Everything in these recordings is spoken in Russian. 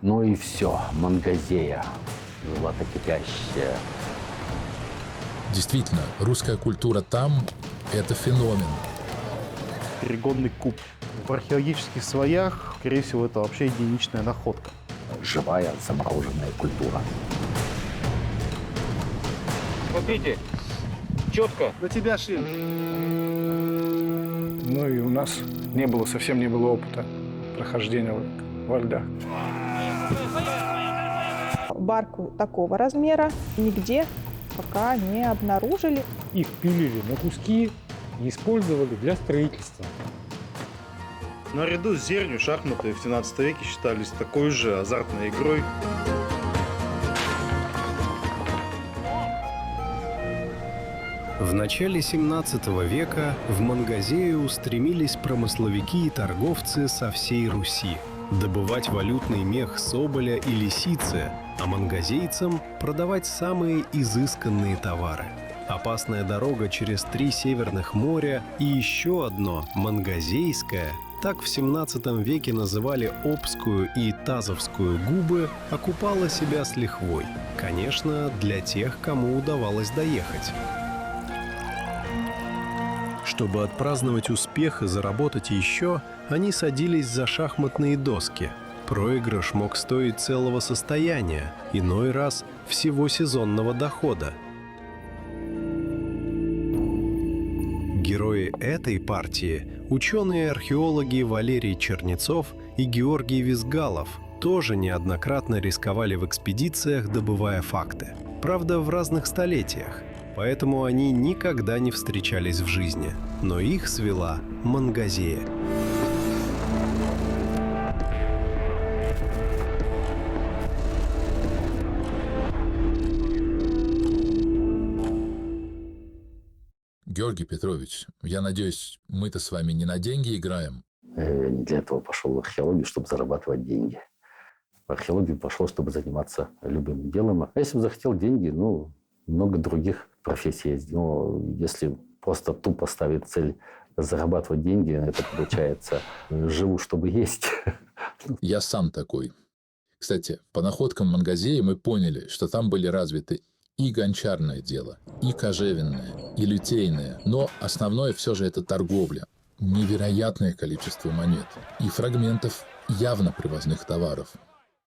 Ну и все, Мангазея, златокипящая. Действительно, русская культура там – это феномен. Перегонный куб. В археологических слоях, скорее всего, это вообще единичная находка. Живая замороженная культура. Смотрите, четко. На тебя шли. Ну и у нас совсем не было опыта прохождения во льдах. Барку такого размера нигде пока не обнаружили. Их пилили на куски и использовали для строительства. Наряду с зернью шахматы в 17 веке считались такой же азартной игрой. В начале 17 века в Мангазею устремились промысловики и торговцы со всей Руси добывать валютный мех соболя и лисицы, а мангазейцам продавать самые изысканные товары. Опасная дорога через 3 северных моря и еще одно, Мангазейское, так в 17 веке называли Обскую и Тазовскую губы, окупала себя с лихвой. Конечно, для тех, кому удавалось доехать. Чтобы отпраздновать успех и заработать еще, они садились за шахматные доски. Проигрыш мог стоить целого состояния, иной раз всего сезонного дохода. Герои этой партии – ученые-археологи Валерий Чернецов и Георгий Визгалов – тоже неоднократно рисковали в экспедициях, добывая факты. Правда, в разных столетиях. Поэтому они никогда не встречались в жизни. Но их свела Мангазея. Георгий Петрович, я надеюсь, мы-то с вами не на деньги играем? Я не для этого пошел в археологию, чтобы зарабатывать деньги. В археологию пошел, чтобы заниматься любым делом. А если бы захотел деньги, много других профессий есть. Но если просто тупо ставить цель зарабатывать деньги, это получается живу, чтобы есть. Я сам такой. Кстати, по находкам Мангазеи мы поняли, что там были развиты и гончарное дело, и кожевенное, и литейное. Но основное все же это торговля. Невероятное количество монет и фрагментов явно привозных товаров.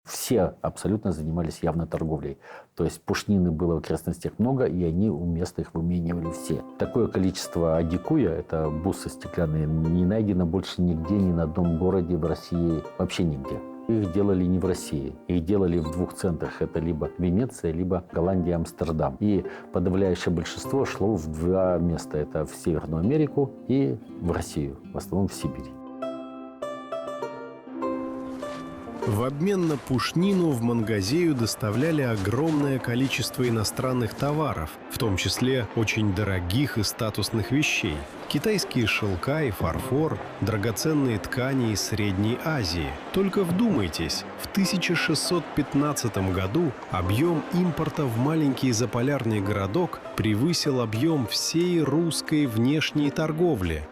Все абсолютно занимались явно торговлей. То есть пушнины было в окрестностях много, и они у местных выменивали все. Такое количество адикуя, это бусы стеклянные, не найдено больше нигде, ни на одном городе в России, вообще нигде. Их делали не в России, их делали в 2 центрах. Это либо Венеция, либо Голландия, Амстердам. И подавляющее большинство шло в 2 места. Это в Северную Америку и в Россию, в основном в Сибирь. В обмен на пушнину в Мангазею доставляли огромное количество иностранных товаров, в том числе очень дорогих и статусных вещей. Китайские шелка и фарфор, драгоценные ткани из Средней Азии. Только вдумайтесь, в 1615 году объем импорта в маленький заполярный городок превысил объем всей русской внешней торговли.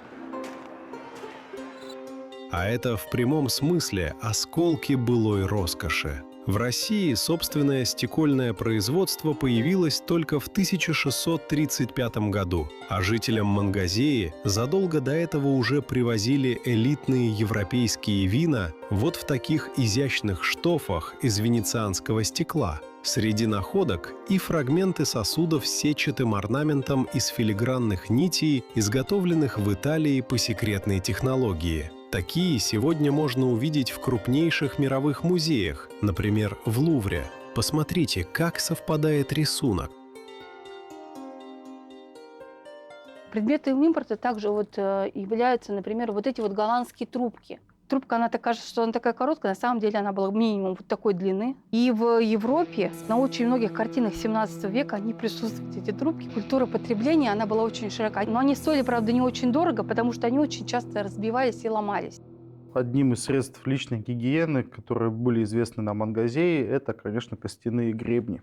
А это в прямом смысле осколки былой роскоши. В России собственное стекольное производство появилось только в 1635 году, а жителям Мангазеи задолго до этого уже привозили элитные европейские вина вот в таких изящных штофах из венецианского стекла. Среди находок и фрагменты сосудов с сетчатым орнаментом из филигранных нитей, изготовленных в Италии по секретной технологии. Такие сегодня можно увидеть в крупнейших мировых музеях, например, в Лувре. Посмотрите, как совпадает рисунок. Предметом импорта также являются, например, эти голландские трубки. Трубка, она так кажется, что она такая короткая, на самом деле она была минимум такой длины. И в Европе на очень многих картинах 17 века они присутствуют, эти трубки. Культура потребления, она была очень широка. Но они стоили, правда, не очень дорого, потому что они очень часто разбивались и ломались. Одним из средств личной гигиены, которые были известны на Мангазее, это, конечно, костяные гребни.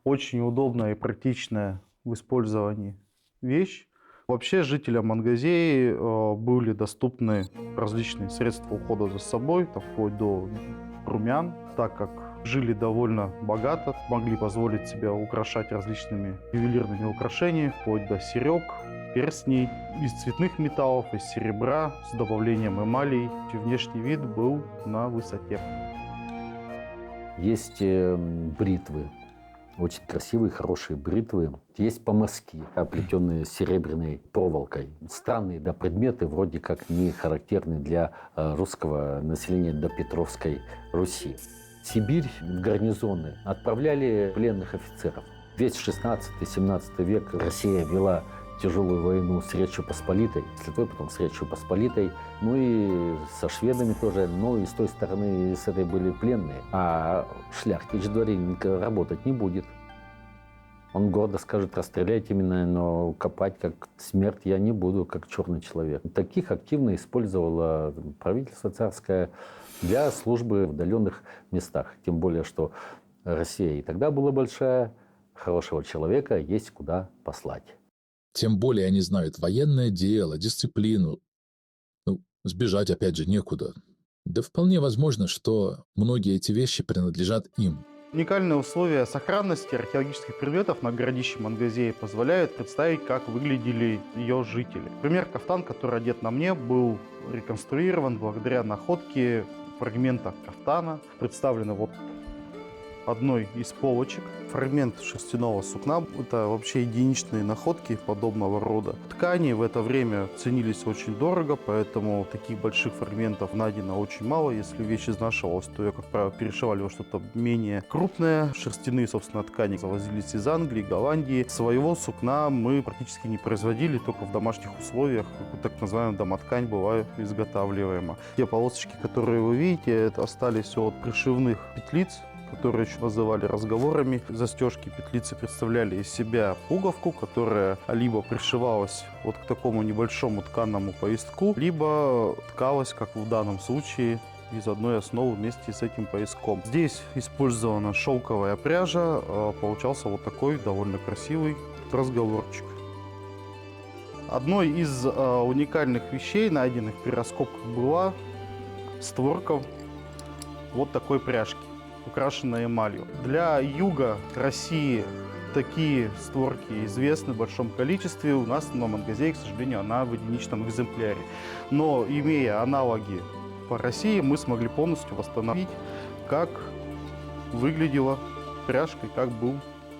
Очень удобная и практичная в использовании вещь. Вообще жителям Мангазеи были доступны различные средства ухода за собой, вплоть до румян, так как жили довольно богато, могли позволить себе украшать различными ювелирными украшениями, вплоть до серег, перстней из цветных металлов, из серебра, с добавлением эмалей. Внешний вид был на высоте. Есть бритвы, очень красивые, хорошие бритвы. Есть помазки, оплетенные серебряной проволокой. Странные предметы, вроде как не характерны для русского населения до Петровской Руси. В Сибирь, в гарнизоны отправляли пленных офицеров. Весь 16-17 век Россия вела тяжелую войну с Речью Посполитой, с Литвой, потом с Речью Посполитой, ну и со шведами тоже, ну и с той стороны, с этой были пленные. А шляхтич, дворянин работать не будет. Он гордо скажет: расстреляйте меня, но копать как смерть я не буду, как черный человек. Таких активно использовало правительство царское для службы в удаленных местах. Тем более, что Россия и тогда была большая, хорошего человека есть куда послать. Тем более они знают военное дело, дисциплину. Ну, сбежать опять же некуда. Да вполне возможно, что многие эти вещи принадлежат им. Уникальные условия сохранности археологических предметов на городище Мангазеи позволяют представить, как выглядели ее жители. Например, кафтан, который одет на мне, был реконструирован благодаря находке фрагмента кафтана. Представлено вот одной из полочек. Фрагмент шерстяного сукна. Это вообще единичные находки подобного рода. Ткани в это время ценились очень дорого, поэтому таких больших фрагментов найдено очень мало. Если вещь изнашивалась, то ее, как правило, перешивали во что-то менее крупное. Шерстяные, собственно, ткани завозились из Англии, Голландии. Своего сукна мы практически не производили, только в домашних условиях. Так называемая домоткань была изготавливаема. Те полосочки, которые вы видите, это остались от пришивных петлиц, которые еще называли разговорами. Застежки петлицы представляли из себя пуговку, которая либо пришивалась вот к такому небольшому тканному пояску, либо ткалась, как в данном случае, из одной основы вместе с этим пояском. Здесь использована шелковая пряжа, получался вот такой довольно красивый разговорчик. Одной из уникальных вещей, найденных при раскопках, была створка вот такой пряжки, украшенная эмалью. Для юга России такие створки известны в большом количестве. У нас на Мангазее, к сожалению, она в единичном экземпляре. Но, имея аналоги по России, мы смогли полностью восстановить, как выглядела пряжка и как был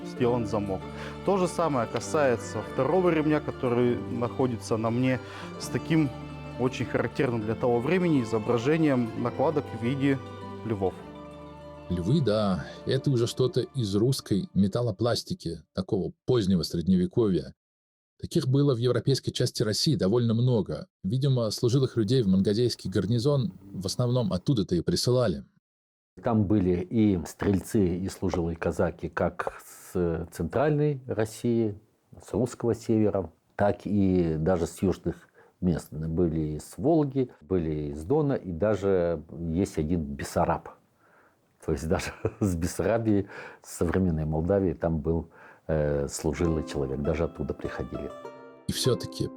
сделан замок. То же самое касается второго ремня, который находится на мне с таким очень характерным для того времени изображением накладок в виде львов. Львы, да, это уже что-то из русской металлопластики, такого позднего средневековья. Таких было в европейской части России довольно много. Видимо, служилых людей в мангазейский гарнизон в основном оттуда-то и присылали. Там были и стрельцы, и служилые казаки как с центральной России, с русского севера, так и даже с южных мест. Были из Волги, были из Дона, и даже есть один Бессараб. То есть даже с Бессарабии, с современной Молдавии, там был служилый человек. Даже оттуда приходили. И все-таки,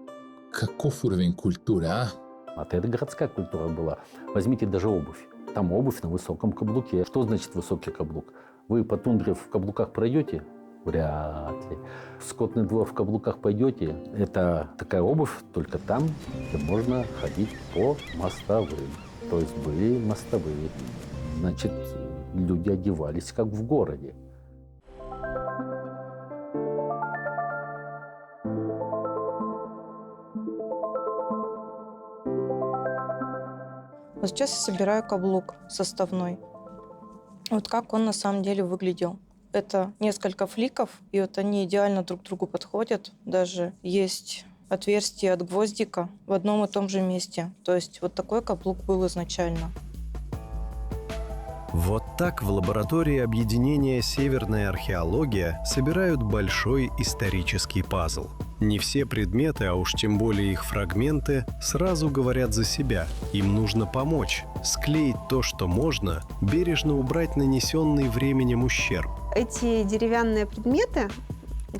каков уровень культуры, а? Это городская культура была. Возьмите даже обувь. Там обувь на высоком каблуке. Что значит высокий каблук? Вы по тундре в каблуках пройдете? Вряд ли. В скотный двор в каблуках пойдете? Это такая обувь только там, где можно ходить по мостовым. То есть были мостовые. Значит, люди одевались как в городе. Вот сейчас я собираю каблук составной. Вот как он на самом деле выглядел. Это несколько фликов, и вот они идеально друг к другу подходят. Даже есть отверстие от гвоздика в одном и том же месте. То есть вот такой каблук был изначально. Вот так в лаборатории объединения «Северная археология» собирают большой исторический пазл. Не все предметы, а уж тем более их фрагменты, сразу говорят за себя. Им нужно помочь, склеить то, что можно, бережно убрать нанесенный временем ущерб. Эти деревянные предметы,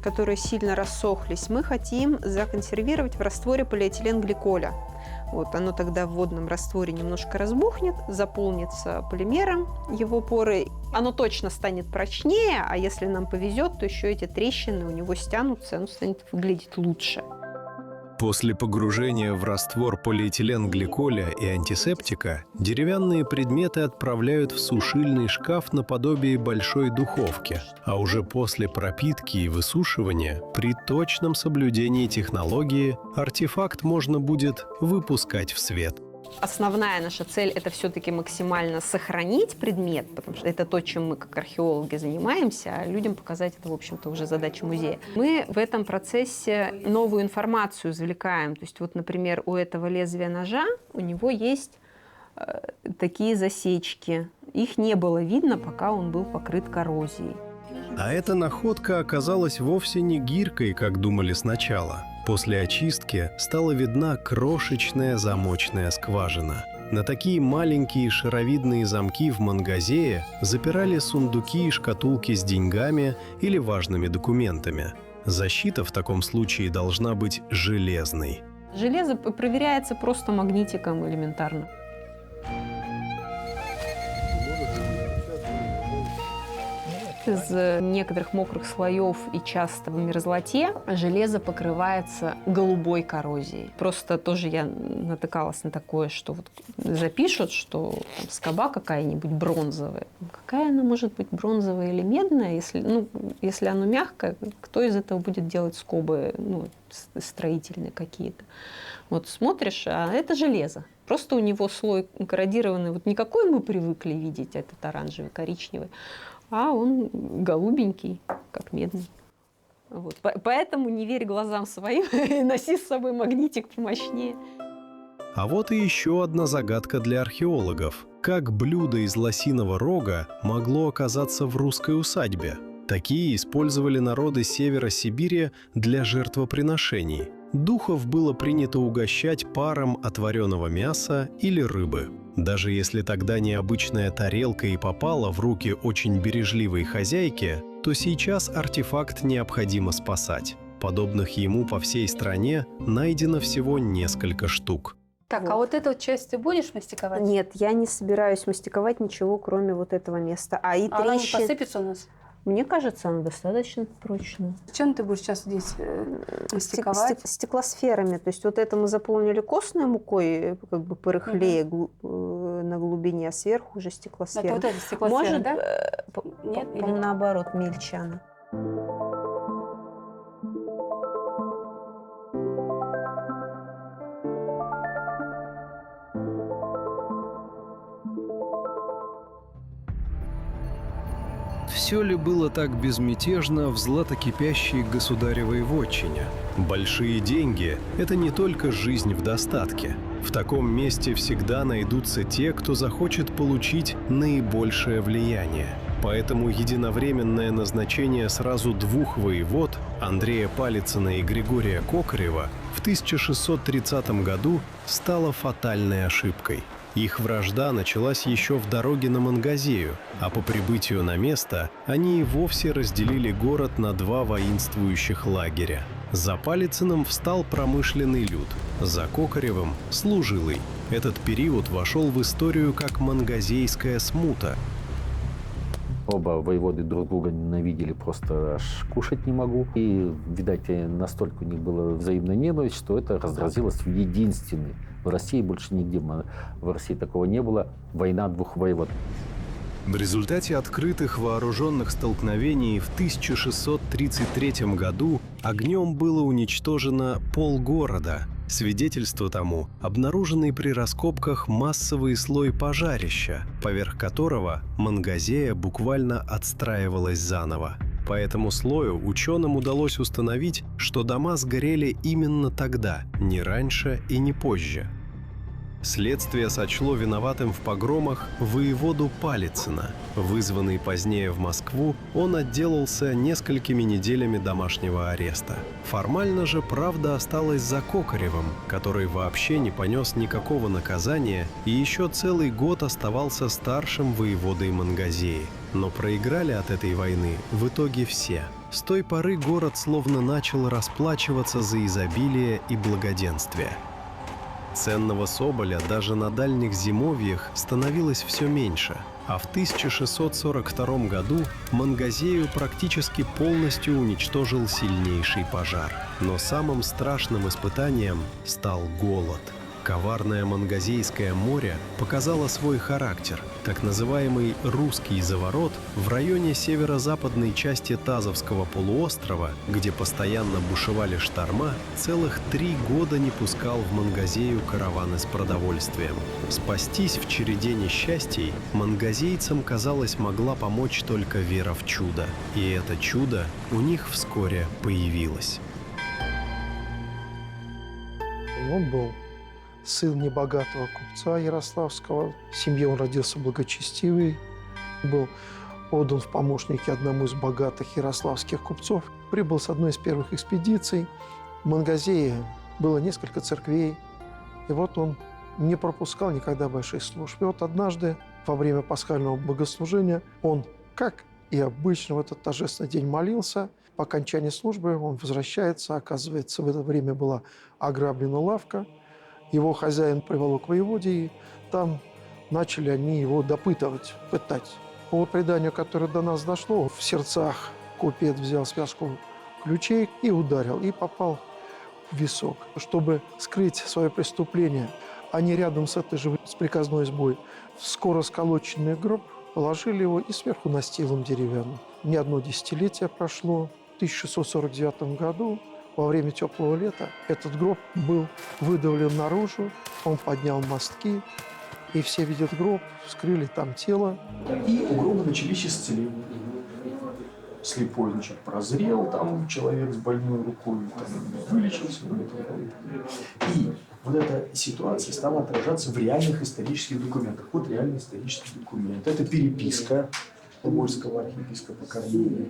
которые сильно рассохлись, мы хотим законсервировать в растворе полиэтиленгликоля. Вот, оно тогда в водном растворе немножко разбухнет, заполнится полимером его поры. Оно точно станет прочнее, а если нам повезет, то еще эти трещины у него стянутся, оно станет выглядеть лучше. После погружения в раствор полиэтиленгликоля и антисептика деревянные предметы отправляют в сушильный шкаф наподобие большой духовки, а уже после пропитки и высушивания, при точном соблюдении технологии, артефакт можно будет выпускать в свет. Основная наша цель – это все-таки максимально сохранить предмет, потому что это то, чем мы как археологи занимаемся, а людям показать это, в общем-то, уже задача музея. Мы в этом процессе новую информацию извлекаем. То есть вот, например, у этого лезвия ножа у него есть такие засечки. Их не было видно, пока он был покрыт коррозией. А эта находка оказалась вовсе не гиркой, как думали сначала. После очистки стала видна крошечная замочная скважина. На такие маленькие шаровидные замки в Мангазее запирали сундуки и шкатулки с деньгами или важными документами. Защита в таком случае должна быть железной. Железо проверяется просто магнитиком элементарно. Из некоторых мокрых слоев и часто в мерзлоте железо покрывается голубой коррозией. Просто тоже я натыкалась на такое, что вот запишут, что там скоба какая-нибудь бронзовая. Какая она может быть, бронзовая или медная? Если оно мягкое, кто из этого будет делать скобы строительные какие-то? Вот смотришь, а это железо. Просто у него слой корродированный, вот не какой мы привыкли видеть, этот оранжевый, коричневый, а он голубенький, как медный. Вот. Поэтому не верь глазам своим, носи с собой магнитик помощнее. А вот и еще одна загадка для археологов. Как блюдо из лосиного рога могло оказаться в русской усадьбе? Такие использовали народы севера Сибири для жертвоприношений. Духов было принято угощать паром от вареного мяса или рыбы. Даже если тогда необычная тарелка и попала в руки очень бережливой хозяйки, то сейчас артефакт необходимо спасать. Подобных ему по всей стране найдено всего несколько штук. Так, а вот эту часть ты будешь мастиковать? Нет, я не собираюсь мастиковать ничего, кроме вот этого места. А она не посыпется у нас? Мне кажется, она достаточно прочная. Чем ты будешь сейчас здесь мастиковать? Стеклосферами. То есть вот это мы заполнили костной мукой, как бы порыхлее на глубине, а сверху уже стеклосфера. Это вот эта стеклосфера, может, да? Нет? Или... наоборот, мельче она. Все ли было так безмятежно в златокипящей государевой вотчине? Большие деньги – это не только жизнь в достатке. В таком месте всегда найдутся те, кто захочет получить наибольшее влияние. Поэтому единовременное назначение сразу двух воевод, Андрея Палицына и Григория Кокарева, в 1630 году стало фатальной ошибкой. Их вражда началась еще в дороге на Мангазею, а по прибытию на место они и вовсе разделили город на два воинствующих лагеря. За Палицыным встал промышленный люд, за Кокаревым – служилый. Этот период вошел в историю как Мангазейская смута. Оба воеводы друг друга ненавидели, просто аж кушать не могу. И, видать, настолько у них была взаимная ненависть, что это разразилось в единственный. В России больше нигде в России такого не было. Война двух воевод. В результате открытых вооруженных столкновений в 1633 году огнем было уничтожено полгорода. Свидетельство тому – обнаруженный при раскопках массовый слой пожарища, поверх которого Мангазея буквально отстраивалась заново. По этому слою ученым удалось установить, что дома сгорели именно тогда, не раньше и не позже. Следствие сочло виноватым в погромах воеводу Палицына. Вызванный позднее в Москву, он отделался несколькими неделями домашнего ареста. Формально же правда осталась за Кокаревым, который вообще не понес никакого наказания и еще целый год оставался старшим воеводой Мангазеи. Но проиграли от этой войны в итоге все. С той поры город словно начал расплачиваться за изобилие и благоденствие. Ценного соболя даже на дальних зимовьях становилось все меньше, а в 1642 году Мангазею практически полностью уничтожил сильнейший пожар. Но самым страшным испытанием стал голод. Коварное Мангазейское море показало свой характер. Так называемый «русский заворот» в районе северо-западной части Тазовского полуострова, где постоянно бушевали шторма, целых 3 года не пускал в Мангазею караваны с продовольствием. Спастись в череде несчастий мангазейцам, казалось, могла помочь только вера в чудо. И это чудо у них вскоре появилось. Он был сын небогатого купца ярославского. В семье он родился благочестивый. Был отдан в помощники одному из богатых ярославских купцов. Прибыл с одной из первых экспедиций. В Мангазее было несколько церквей. И вот он не пропускал никогда больших служб. И вот однажды, во время пасхального богослужения, он, как и обычно, в этот торжественный день молился. По окончании службы он возвращается. Оказывается, в это время была ограблена лавка. Его хозяин приволок к воеводе, и там начали они его допытывать, пытать. По преданию, которое до нас дошло, в сердцах купец взял связку ключей и ударил, и попал в висок. Чтобы скрыть свое преступление, они рядом с этой же с приказной избой в скоро сколоченный гроб положили его и сверху настилом деревянным. Не одно десятилетие прошло. В 1649 году во время теплого лета этот гроб был выдавлен наружу, он поднял мостки, и все видят гроб, вскрыли там тело. И у гроба начались исцеления. Слепой, значит, прозрел, там человек с больной рукой, там, вылечился. И вот эта ситуация стала отражаться в реальных исторических документах. Вот реальный исторический документ. Это переписка Тобольского архиепископа Корнилия.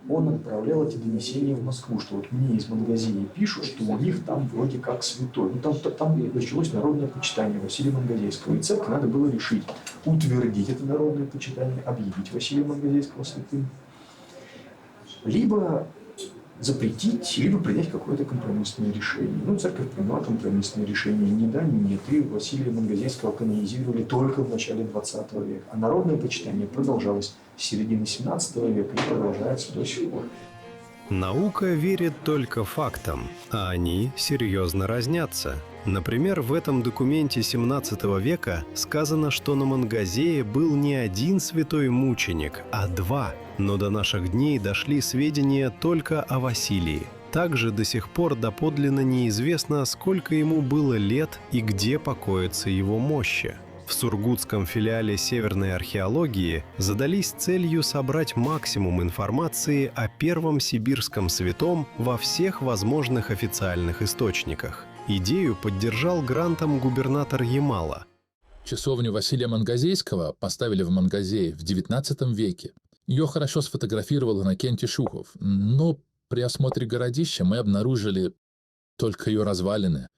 Он отправлял эти донесения в Москву, что вот мне из Мангазеи пишут, что у них там вроде как святой. Ну, там началось народное почитание Василия Мангазейского. И церковь надо было решить, утвердить это народное почитание, объявить Василия Мангазейского святым, либо запретить, либо принять какое-то компромиссное решение. Ну, церковь приняла компромиссное решение. Ни да, ни нет. И Василия Мангазейского канонизировали только в начале 20 века. А народное почитание продолжалось с середины 17 века и продолжается до сих пор. Наука верит только фактам, а они серьезно разнятся. Например, в этом документе 17 века сказано, что на Мангазее был не один святой мученик, а 2. Но до наших дней дошли сведения только о Василии. Также до сих пор доподлинно неизвестно, сколько ему было лет и где покоятся его мощи. В сургутском филиале Северной археологии задались целью собрать максимум информации о первом сибирском святом во всех возможных официальных источниках. Идею поддержал грантом губернатор Ямала. Часовню Василия Мангазейского поставили в Мангазее в XIX веке. Ее хорошо сфотографировал Иннокентий Шухов, но при осмотре городища мы обнаружили только ее развалины.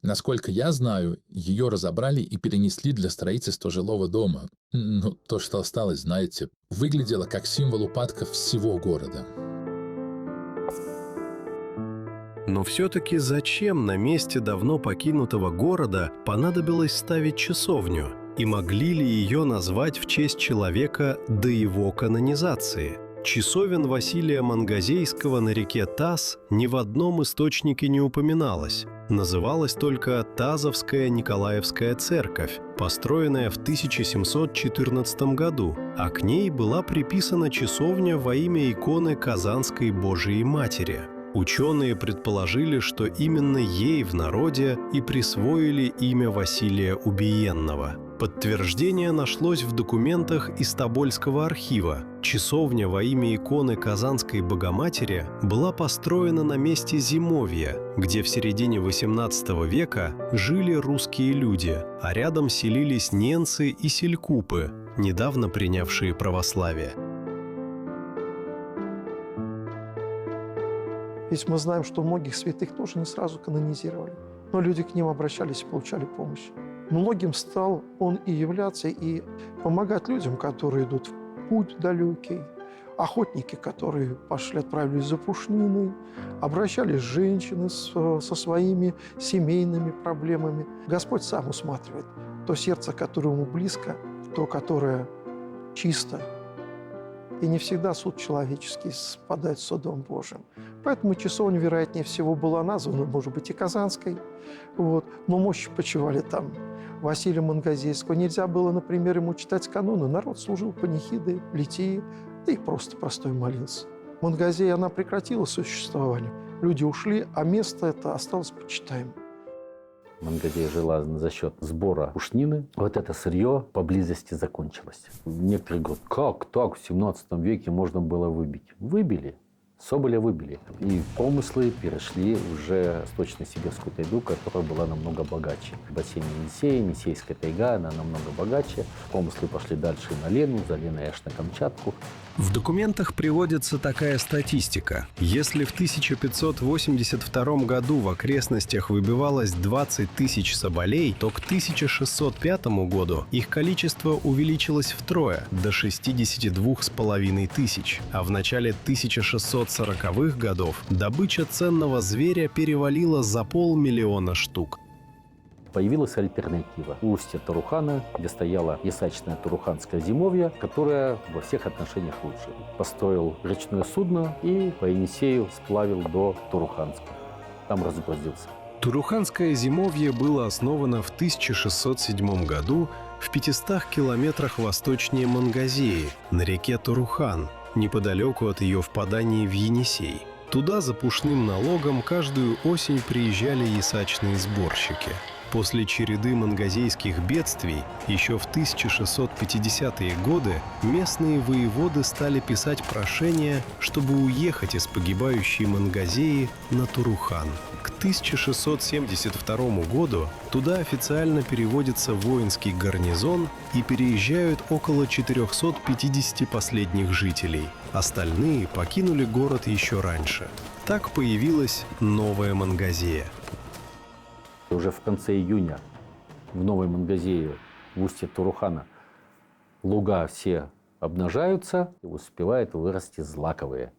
Насколько я знаю, ее разобрали и перенесли для строительства жилого дома. Ну, то, что осталось, знаете, выглядело как символ упадка всего города. Но все-таки зачем на месте давно покинутого города понадобилось ставить часовню? И могли ли ее назвать в честь человека до его канонизации? Часовен Василия Мангазейского на реке Таз ни в одном источнике не упоминалось. Называлась только Тазовская Николаевская церковь, построенная в 1714 году, а к ней была приписана часовня во имя иконы Казанской Божией Матери. Ученые предположили, что именно ей в народе и присвоили имя Василия Убиенного. Подтверждение нашлось в документах из Тобольского архива. Часовня во имя иконы Казанской Богоматери была построена на месте зимовья, где в середине XVIII века жили русские люди, а рядом селились ненцы и селькупы, недавно принявшие православие. Ведь мы знаем, что многих святых тоже не сразу канонизировали, но люди к ним обращались и получали помощь. Многим стал он и являться, и помогать людям, которые идут в путь далекий, охотники, которые отправились за пушниной, обращались женщины со своими семейными проблемами. Господь сам усматривает то сердце, которое ему близко, то, которое чисто. И не всегда суд человеческий совпадает с судом Божьим. Поэтому часовня, вероятнее всего, была названа, может быть, и Казанской. Вот. Но мощи почивали там Василия Мангазейского. Нельзя было, например, ему читать каноны. Народ служил панихиды, литии, да и просто простой молился. Мангазея, она прекратила существование. Люди ушли, а место это осталось почитаемым. Мангазея жила за счет сбора пушнины. Вот это сырье поблизости закончилось. Некоторые говорят, как так в 17 веке можно было выбить? Выбили. Соболя выбили. И помыслы перешли уже в Восточно-Сибирскую тайгу, которая была намного богаче. Бассейн Енисея, Енисейская тайга, она намного богаче. Помыслы пошли дальше на Лену, за Леной аж на Камчатку. В документах приводится такая статистика. Если в 1582 году в окрестностях выбивалось 20 тысяч соболей, то к 1605 году их количество увеличилось втрое, до 62,5 тысяч. А в начале 1640-х годов добыча ценного зверя перевалила за 500 000 штук. Появилась альтернатива. У устья Турухана, где стояла ясачное Туруханское зимовье, которое во всех отношениях лучше. Построил речное судно и по Енисею сплавил до Туруханска. Там разгрузился. Туруханское зимовье было основано в 1607 году в 500 километрах восточнее Мангазеи, на реке Турухан, неподалеку от ее впадания в Енисей. Туда за пушным налогом каждую осень приезжали ясачные сборщики. После череды мангазейских бедствий еще в 1650-е годы местные воеводы стали писать прошения, чтобы уехать из погибающей Мангазеи на Турухан. К 1672 году туда официально переводится воинский гарнизон и переезжают около 450 последних жителей. Остальные покинули город еще раньше. Так появилась новая Мангазея. Уже в конце июня в Новой Мангазее, в устье Турухана, луга все обнажаются, и успевают вырасти злаковые.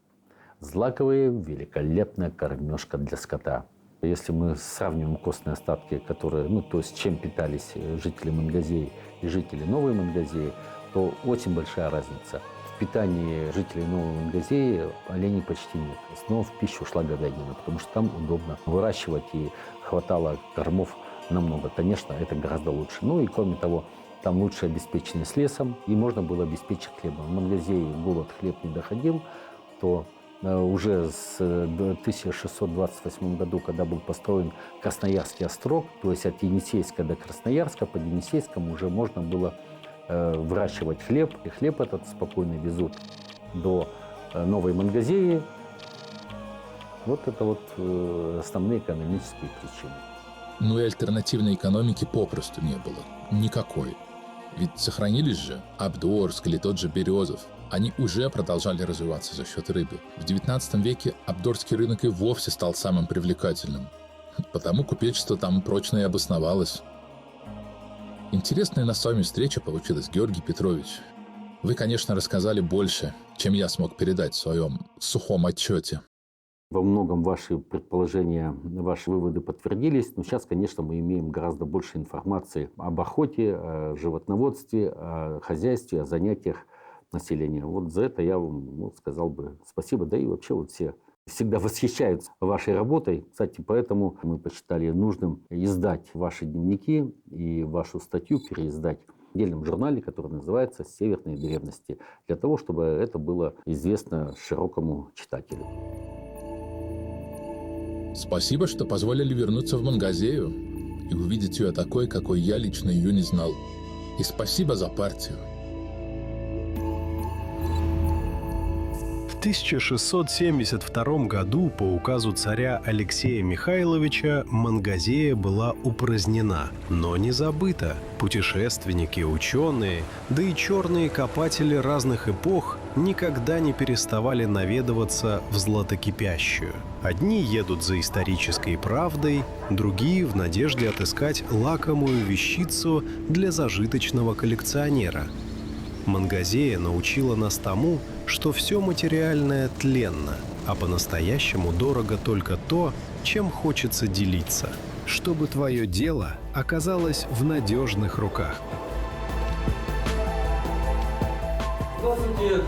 Злаковые – великолепная кормежка для скота. Если мы сравниваем костные остатки, которые, то есть чем питались жители Мангазеи и жители Новой Мангазеи, то очень большая разница. В питании жителей Новой Мангазеи оленей почти нет. В основном в пищу шла говядина, потому что там удобно выращивать и хватало кормов намного. Конечно, это гораздо лучше. И кроме того, там лучше обеспеченность лесом, и можно было обеспечить хлебом. В Мангазее голод, хлеб не доходил, то уже с 1628 году, когда был построен Красноярский острог, то есть от Енисейска до Красноярска, под Енисейском уже можно было выращивать хлеб, и хлеб этот спокойно везут до Новой Мангазеи. Вот это основные экономические причины. И альтернативной экономики попросту не было. Никакой. Ведь сохранились же Абдорск или тот же Березов. Они уже продолжали развиваться за счет рыбы. В XIX веке Абдорский рынок и вовсе стал самым привлекательным. Потому купечество там прочно и обосновалось. Интересная на с вами встреча получилась, Георгий Петрович. Вы, конечно, рассказали больше, чем я смог передать в своем сухом отчете. Во многом ваши предположения, ваши выводы подтвердились, но сейчас, конечно, мы имеем гораздо больше информации об охоте, о животноводстве, о хозяйстве, о занятиях населения. Вот за это я вам сказал бы спасибо, да и вообще все всегда восхищаются вашей работой. Кстати, поэтому мы посчитали нужным издать ваши дневники и вашу статью переиздать в отдельном журнале, который называется «Северные древности», для того, чтобы это было известно широкому читателю. Спасибо, что позволили вернуться в Мангазею и увидеть ее такой, какой я лично ее не знал. И спасибо за партию. В 1672 году по указу царя Алексея Михайловича Мангазея была упразднена, но не забыта. Путешественники, ученые, да и черные копатели разных эпох никогда не переставали наведываться в златокипящую. Одни едут за исторической правдой, другие в надежде отыскать лакомую вещицу для зажиточного коллекционера. Мангазея научила нас тому, что все материальное тленно, а по-настоящему дорого только то, чем хочется делиться, чтобы твое дело оказалось в надежных руках. Здравствуйте.